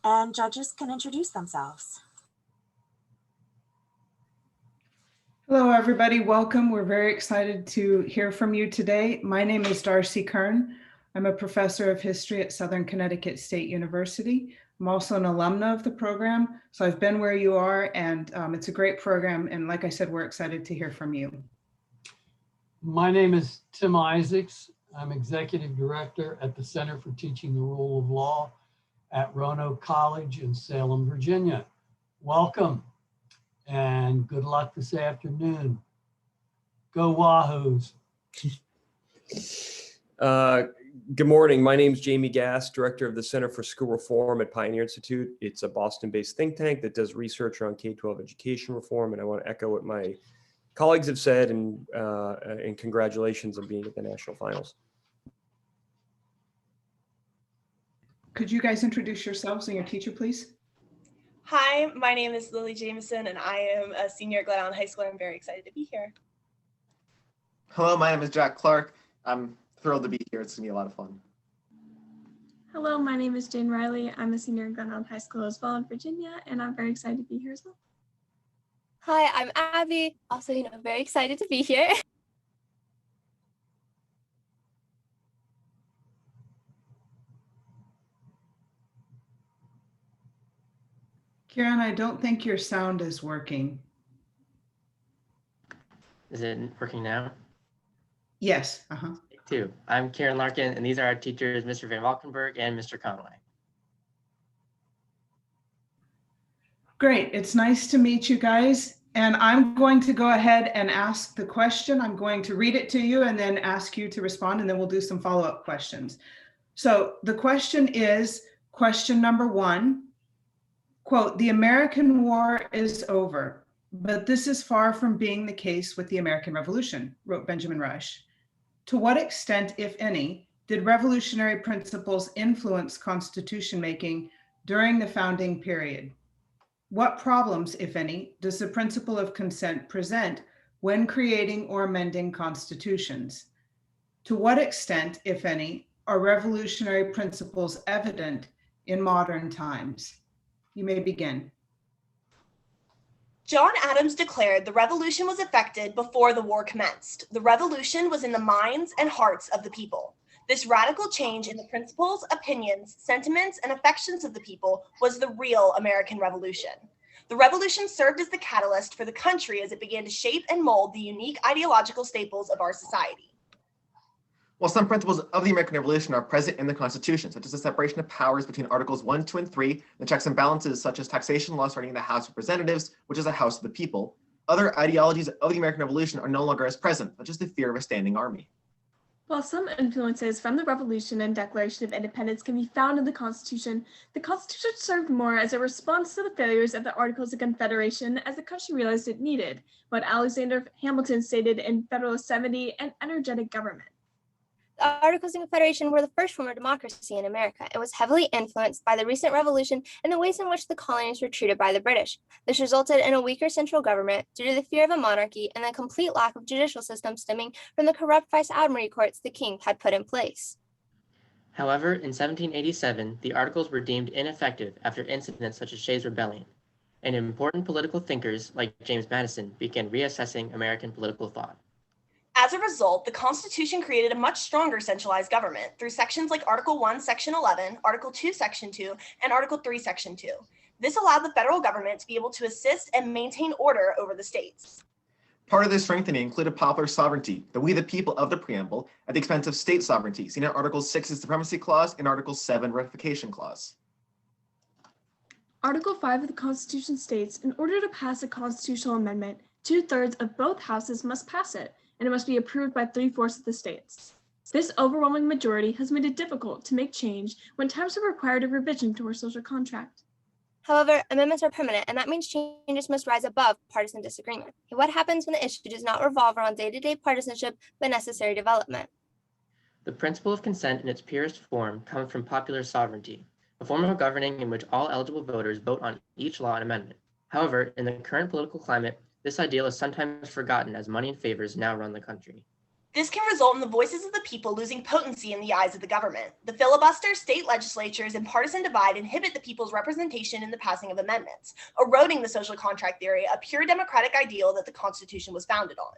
and judges can introduce themselves. Hello, everybody. Welcome. We're very excited to hear from you today. My name is Darcy Kern. I'm a professor of history at Southern Connecticut State University. I'm also an alumna of the program, so I've been where you are, and it's a great program. And like I said, we're excited to hear from you. My name is Tim Isaacs. I'm executive director at the Center for Teaching the Rule of Law at Roanoke College in Salem, Virginia. Welcome and good luck this afternoon. Go Wahoos. Good morning. My name is Jamie Gass, director of the Center for School Reform at Pioneer Institute. It's a Boston-based think tank that does research around K-12 education reform, and I want to echo what my colleagues have said, and congratulations on being at the national finals. Could you guys introduce yourselves and your teacher, please? Hi, my name is Lily Jameson, and I am a senior at Glen Allen High School. I'm very excited to be here. Hello, my name is Jack Clark. I'm thrilled to be here. It's gonna be a lot of fun. Hello, my name is Jane Riley. I'm a senior at Glen Allen High School as well in Virginia, and I'm very excited to be here as well. Hi, I'm Abby. Also, very excited to be here. Karen, I don't think your sound is working. Is it working now? Yes. Two. I'm Karen Larkin, and these are our teachers, Mr. Van Valkenburg and Mr. Conway. Great. It's nice to meet you guys. And I'm going to go ahead and ask the question. I'm going to read it to you and then ask you to respond, and then we'll do some follow-up questions. So the question is, question number 1, quote, "The American War is over, but this is far from being the case with the American Revolution," wrote Benjamin Rush. To what extent, if any, did revolutionary principles influence constitution making during the founding period? What problems, if any, does the principle of consent present when creating or amending constitutions? To what extent, if any, are revolutionary principles evident in modern times? You may begin. John Adams declared the revolution was effected before the war commenced. The revolution was in the minds and hearts of the people. This radical change in the principles, opinions, sentiments, and affections of the people was the real American Revolution. The revolution served as the catalyst for the country as it began to shape and mold the unique ideological staples of our society. While some principles of the American Revolution are present in the Constitution, such as the separation of powers between Articles 1, 2, and 3, the checks and balances such as taxation law starting in the House of Representatives, which is a House of the People, other ideologies of the American Revolution are no longer as present, such as the fear of a standing army. While some influences from the Revolution and Declaration of Independence can be found in the Constitution served more as a response to the failures of the Articles of Confederation as the country realized it needed what Alexander Hamilton stated in Federalist 70, an energetic government. The Articles of Confederation were the first form of democracy in America. It was heavily influenced by the recent revolution and the ways in which the colonies were treated by the British. This resulted in a weaker central government due to the fear of a monarchy and the complete lack of judicial system stemming from the corrupt vice admiralty courts the king had put in place. However, in 1787, the Articles were deemed ineffective after incidents such as Shays' Rebellion, and important political thinkers like James Madison began reassessing American political thought. As a result, the Constitution created a much stronger centralized government through sections like Article 1, Section 11, Article 2, Section 2, and Article 3, Section 2. This allowed the federal government to be able to assist and maintain order over the states. Part of this strengthening included popular sovereignty, the we the people of the preamble, at the expense of state sovereignty, seen in Article 6's Supremacy Clause and Article 7 Ratification Clause. Article 5 of the Constitution states, in order to pass a constitutional amendment, 2/3 of both houses must pass it, and it must be approved by 3/4 of the states. This overwhelming majority has made it difficult to make change when times have required a revision to our social contract. However, amendments are permanent, and that means changes must rise above partisan disagreement. What happens when the issue does not revolve around day-to-day partisanship, but necessary development? The principle of consent in its purest form comes from popular sovereignty, a form of governing in which all eligible voters vote on each law and amendment. However, in the current political climate, this ideal is sometimes forgotten as money and favors now run the country. This can result in the voices of the people losing potency in the eyes of the government. The filibuster, state legislatures, and partisan divide inhibit the people's representation in the passing of amendments, eroding the social contract theory, a pure democratic ideal that the Constitution was founded on.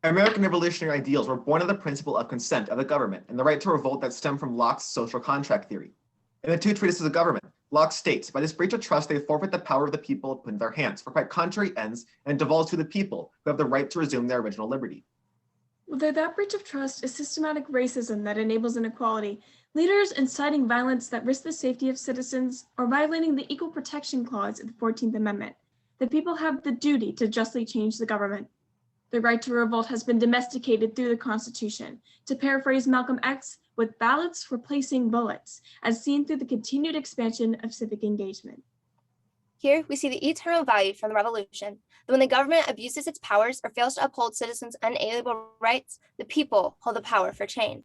American revolutionary ideals were born of the principle of consent of the government and the right to revolt that stemmed from Locke's social contract theory. In the two treatises of government, Locke states, by this breach of trust, they forfeit the power of the people put in their hands for quite contrary ends and devolves to the people who have the right to resume their original liberty. Whether that breach of trust is systematic racism that enables inequality, leaders inciting violence that risk the safety of citizens, or violating the Equal Protection Clause of the 14th Amendment, the people have the duty to justly change the government. The right to revolt has been domesticated through the Constitution, to paraphrase Malcolm X, with ballots replacing bullets, as seen through the continued expansion of civic engagement. Here, we see the eternal value from the revolution, that when the government abuses its powers or fails to uphold citizens' unalienable rights, the people hold the power for change.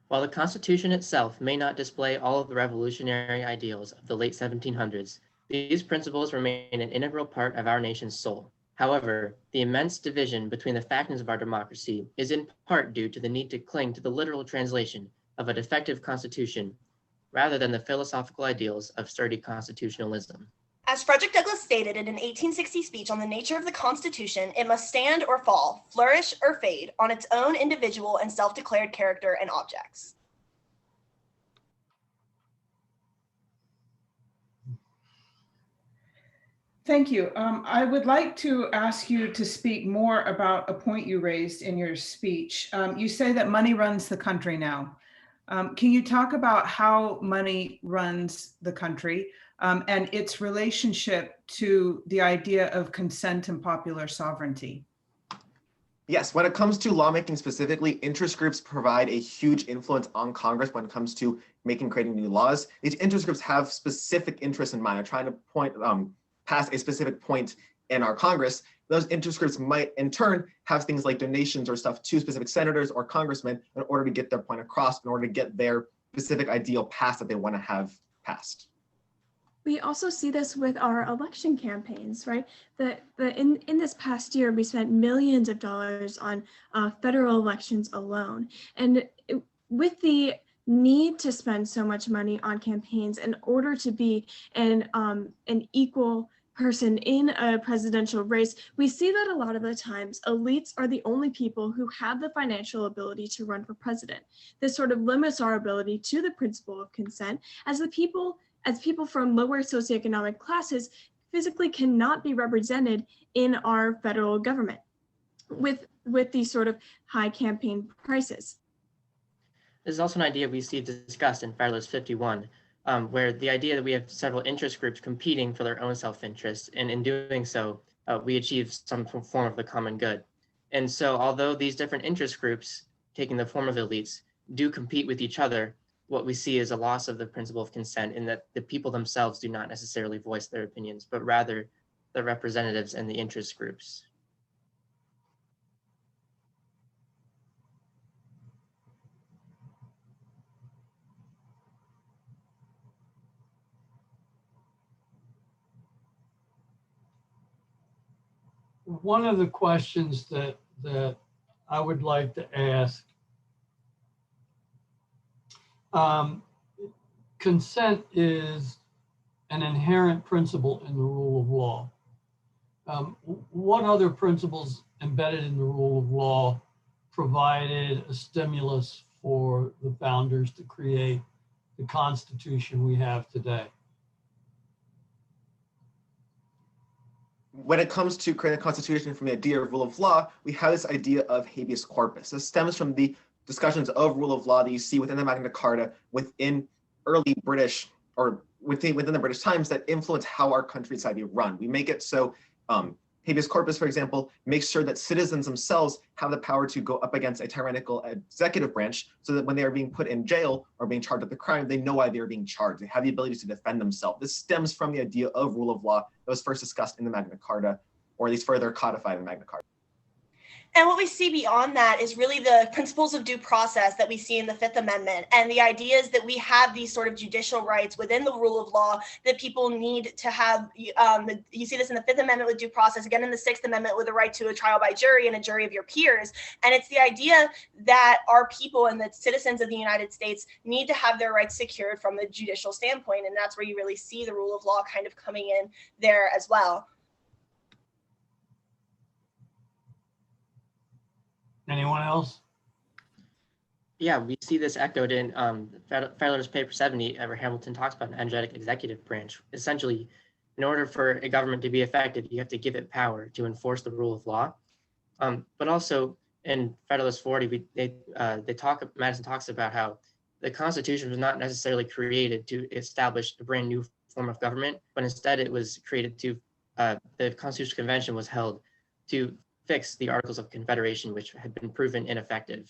While the Constitution itself may not display all of the revolutionary ideals of the late 1700s, these principles remain an integral part of our nation's soul. However, the immense division between the factions of our democracy is in part due to the need to cling to the literal translation of a defective constitution rather than the philosophical ideals of sturdy constitutionalism. As Frederick Douglass stated in an 1860 speech on the nature of the Constitution, it must stand or fall, flourish or fade, on its own individual and self-declared character and objects. Thank you. I would like to ask you to speak more about a point you raised in your speech. You say that money runs the country now. Can you talk about how money runs the country and its relationship to the idea of consent and popular sovereignty? Yes, when it comes to lawmaking specifically, interest groups provide a huge influence on Congress when it comes to creating new laws. These interest groups have specific interests in mind. They're trying to pass a specific point in our Congress. Those interest groups might in turn have things like donations or stuff to specific senators or congressmen in order to get their point across, in order to get their specific ideal passed that they want to have passed. We also see this with our election campaigns, right? In this past year, we spent millions of dollars on federal elections alone. And with the need to spend so much money on campaigns in order to be an equal person in a presidential race, we see that a lot of the times elites are the only people who have the financial ability to run for president. This sort of limits our ability to the principle of consent, as people from lower socioeconomic classes physically cannot be represented in our federal government with these sort of high campaign prices. This is also an idea we see discussed in Federalist 51, where the idea that we have several interest groups competing for their own self-interest, and in doing so, we achieve some form of the common good. And so although these different interest groups, taking the form of elites, do compete with each other, what we see is a loss of the principle of consent in that the people themselves do not necessarily voice their opinions, but rather the representatives and the interest groups. One of the questions that I would like to ask, consent is an inherent principle in the rule of law. What other principles embedded in the rule of law provided a stimulus for the founders to create the Constitution we have today? When it comes to creating a constitution from the idea of rule of law, we have this idea of habeas corpus. This stems from the discussions of rule of law that you see within the Magna Carta, within early British, or within the British times, that influence how our country is to be run. We make it so habeas corpus, for example, makes sure that citizens themselves have the power to go up against a tyrannical executive branch, so that when they are being put in jail or being charged with a crime, they know why they are being charged. They have the ability to defend themselves. This stems from the idea of rule of law that was first discussed in the Magna Carta, or at least further codified in the Magna Carta. And what we see beyond that is really the principles of due process that we see in the Fifth Amendment, and the idea is that we have these sort of judicial rights within the rule of law that people need to have. You see this in the Fifth Amendment with due process, again in the Sixth Amendment with a right to a trial by jury and a jury of your peers. And it's the idea that our people and the citizens of the United States need to have their rights secured from the judicial standpoint. And that's where you really see the rule of law kind of coming in there as well. Anyone else? Yeah, we see this echoed in Federalist Paper 70, where Hamilton talks about an energetic executive branch. Essentially, in order for a government to be effective, you have to give it power to enforce the rule of law. But also in Federalist 40, Madison talks about how the Constitution was not necessarily created to establish a brand new form of government, but instead it was created to, the Constitutional Convention was held to fix the Articles of Confederation, which had been proven ineffective.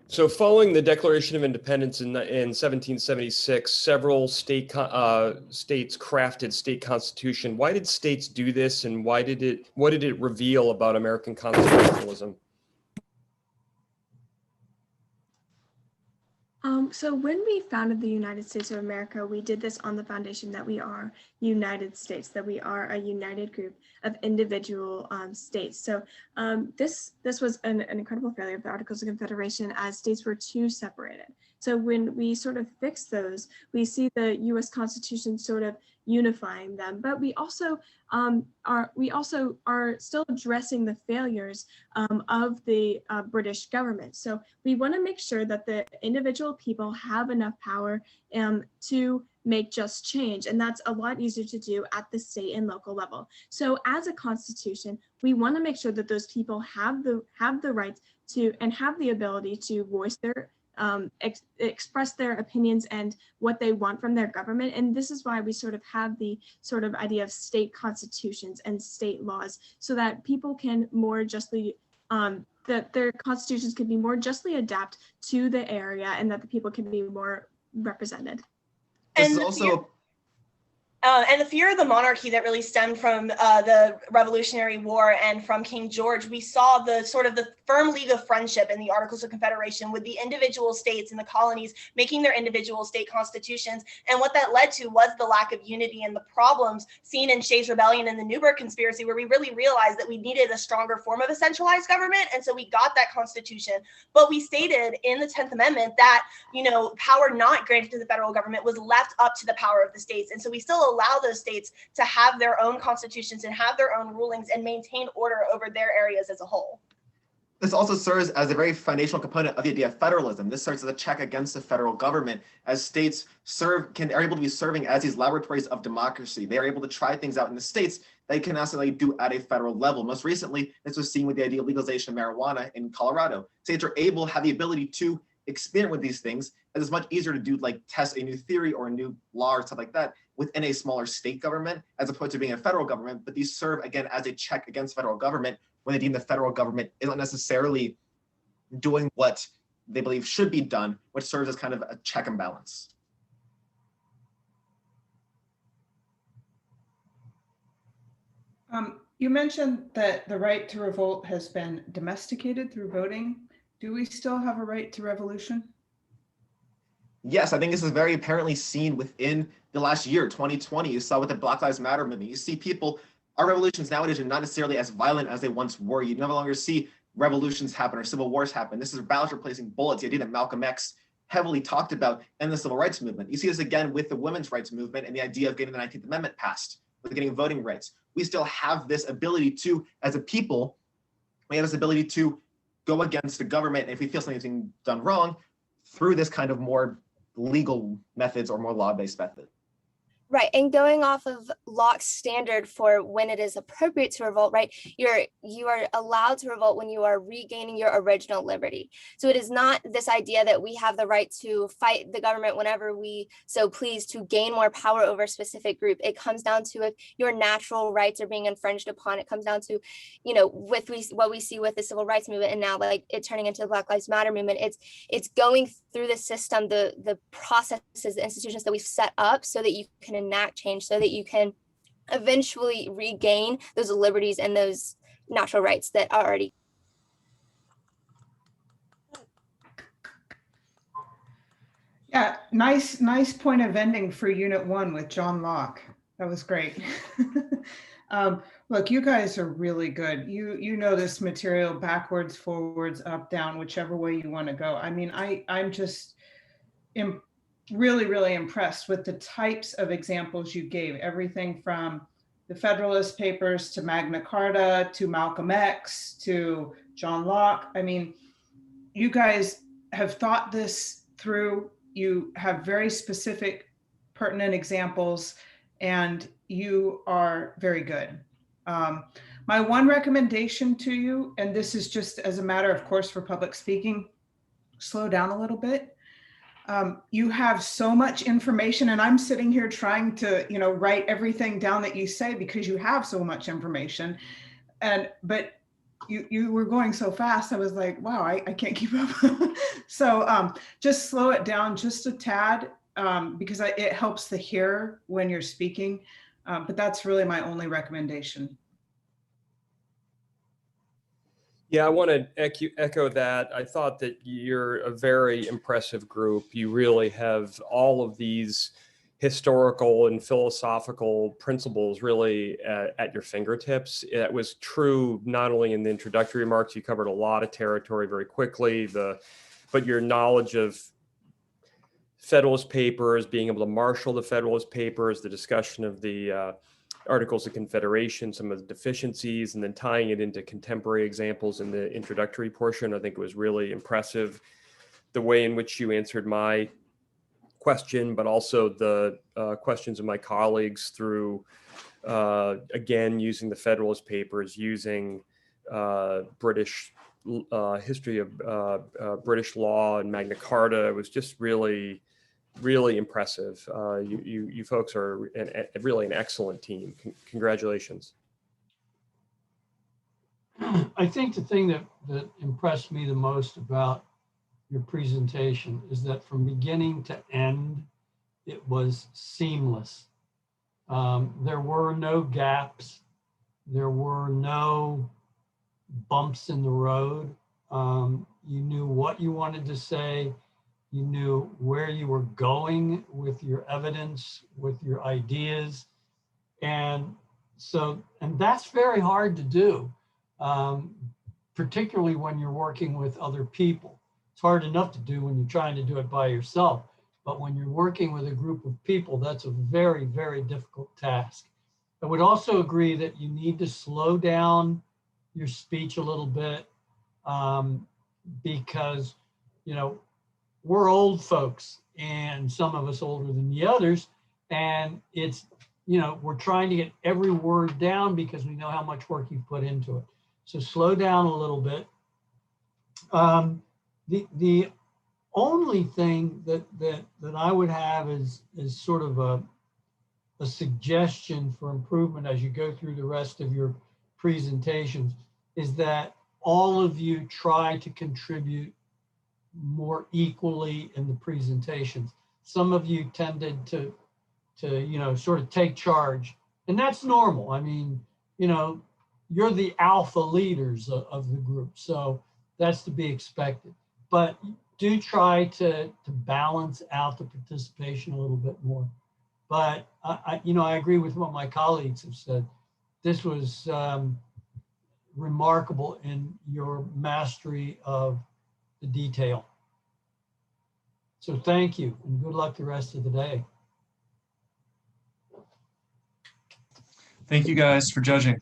So following the Declaration of Independence in 1776, several states crafted state constitution. Why did states do this, and what did it reveal about American constitutionalism? So when we founded the United States of America, we did this on the foundation that we are United States, that we are a united group of individual states. So this was an incredible failure of the Articles of Confederation, as states were too separated. So when we sort of fix those, we see the U.S. Constitution sort of unifying them, but we also are still addressing the failures of the British government. So we want to make sure that the individual people have enough power to make just change, and that's a lot easier to do at the state and local level. So as a constitution, we want to make sure that those people have the rights to and have the ability to voice their express their opinions and what they want from their government. And this is why we sort of have the sort of idea of state constitutions and state laws, so that people can more justly, that their constitutions can be more justly adapt to the area, and that the people can be more represented. This is also and the fear of the monarchy that really stemmed from the Revolutionary War and from King George, we saw the sort of the firm league of friendship in the Articles of Confederation with the individual states and the colonies making their individual state constitutions. And what that led to was the lack of unity and the problems seen in Shays' Rebellion and the Newburgh Conspiracy, where we really realized that we needed a stronger form of a centralized government. And so we got that constitution. But we stated in the 10th Amendment that, power not granted to the federal government was left up to the power of the states. And so we still allow those states to have their own constitutions and have their own rulings and maintain order over their areas as a whole. This also serves as a very foundational component of the idea of federalism. This serves as a check against the federal government, as states are able to be serving as these laboratories of democracy. They are able to try things out in the states they can necessarily do at a federal level. Most recently, this was seen with the idea of legalization of marijuana in Colorado. States have the ability to experiment with these things, as it's much easier to do, like test a new theory or a new law or stuff like that within a smaller state government, as opposed to being a federal government. But these serve, again, as a check against federal government when they deem the federal government isn't necessarily doing what they believe should be done, which serves as kind of a check and balance. You mentioned that the right to revolt has been domesticated through voting. Do we still have a right to revolution? Yes, I think this is very apparently seen within the last year, 2020. You saw with the Black Lives Matter movement. You see our revolutions nowadays are not necessarily as violent as they once were. You no longer see revolutions happen or civil wars happen. This is ballots replacing bullets, the idea that Malcolm X heavily talked about in the civil rights movement. You see this again with the women's rights movement and the idea of getting the 19th Amendment passed, with getting voting rights. We still have this ability to, as a people, we have this ability to go against the government, and if we feel something's being done wrong, through this kind of more legal methods or more law-based method. Right, and going off of Locke's standard for when it is appropriate to revolt, right, you are allowed to revolt when you are regaining your original liberty. So it is not this idea that we have the right to fight the government whenever we so please to gain more power over a specific group. It comes down to if your natural rights are being infringed upon. It comes down to, with what we see with the civil rights movement, and now like it turning into the Black Lives Matter movement. It's going through the system, the processes, the institutions that we've set up so that you can enact change, so that you can eventually regain those liberties and those natural rights that are already. Yeah, nice point of ending for Unit 1 with John Locke. That was great. Look, you guys are really good. You know this material backwards, forwards, up, down, whichever way you want to go. I mean, I'm just really impressed with the types of examples you gave. Everything from the Federalist Papers to Magna Carta to Malcolm X to John Locke. I mean, you guys have thought this through. You have very specific, pertinent examples, and you are very good. My one recommendation to you, and this is just as a matter of course for public speaking, slow down a little bit. You have so much information, and I'm sitting here trying to, write everything down that you say because you have so much information. But you were going so fast. I was like, wow, I can't keep up. So just slow it down just a tad because it helps to hear when you're speaking. But that's really my only recommendation. Yeah, I want to echo that. I thought that you're a very impressive group. You really have all of these historical and philosophical principles really at your fingertips. It was true not only in the introductory remarks, you covered a lot of territory very quickly, but your knowledge of Federalist Papers, being able to marshal the Federalist Papers, the discussion of the Articles of Confederation, some of the deficiencies, and then tying it into contemporary examples in the introductory portion, I think it was really impressive. The way in which you answered my question, but also the questions of my colleagues through, again, using the Federalist Papers, using British history of British law and Magna Carta. It was just really impressive. You folks are really an excellent team. Congratulations. I think the thing that impressed me the most about your presentation is that from beginning to end, it was seamless. There were no gaps. There were no bumps in the road. You knew what you wanted to say. You knew where you were going with your evidence, with your ideas. And that's very hard to do, particularly when you're working with other people. It's hard enough to do when you're trying to do it by yourself, but when you're working with a group of people, that's a very difficult task. I would also agree that you need to slow down your speech a little bit because, we're old folks, and some of us older than the others, and it's, we're trying to get every word down because we know how much work you've put into it. So slow down a little bit. The only thing that I would have is sort of a suggestion for improvement as you go through the rest of your presentations is that all of you try to contribute more equally in the presentations. Some of you tended to sort of take charge, and that's normal. I mean, you're the alpha leaders of the group, so that's to be expected. But do try to balance out the participation a little bit more. But I agree with what my colleagues have said. This was remarkable in your mastery of the detail. So thank you, and good luck the rest of the day. Thank you guys for judging.